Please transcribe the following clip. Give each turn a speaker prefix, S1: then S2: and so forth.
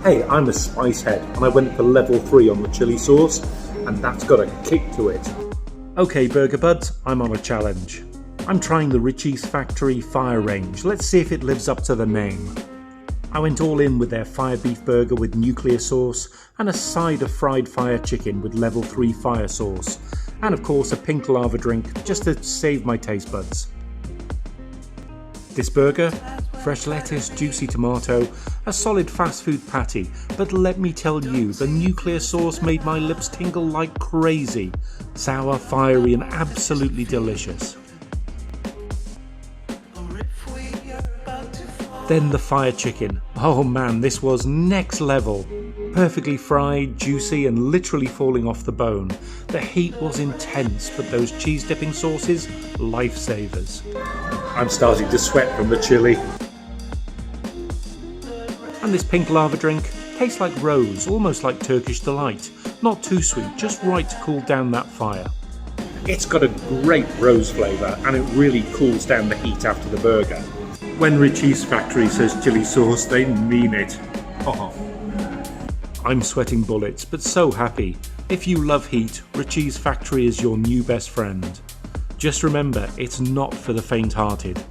S1: Hey, I'm a spice head and I went for level 3 on the chili sauce, and that's got a kick to it. Okay burger buds, I'm on a challenge. I'm trying the RICHEESE Factory fire range. Let's see if it lives up to the name. I went all in with their fire beef burger with nuclear sauce and a side of fried fire chicken with level 3 fire sauce, and of course a pink lava drink just to save my taste buds. This burger, fresh lettuce, juicy tomato, a solid fast food patty, but let me tell you, the nuclear sauce made my lips tingle like crazy. Sour, fiery and absolutely delicious. Then the fire chicken. Oh man, this was next level. Perfectly fried, juicy and literally falling off the bone. The heat was intense, but those cheese dipping sauces, lifesavers. I'm starting to sweat from the chili. And this pink lava drink tastes like rose, almost like Turkish delight. Not too sweet, just right to cool down that fire. It's got a great rose flavour and it really cools down the heat after the burger. When RICHEESE Factory says chili sauce, they mean it. Oh. I'm sweating bullets, but so happy. If you love heat, RICHEESE Factory is your new best friend. Just remember, it's not for the faint-hearted.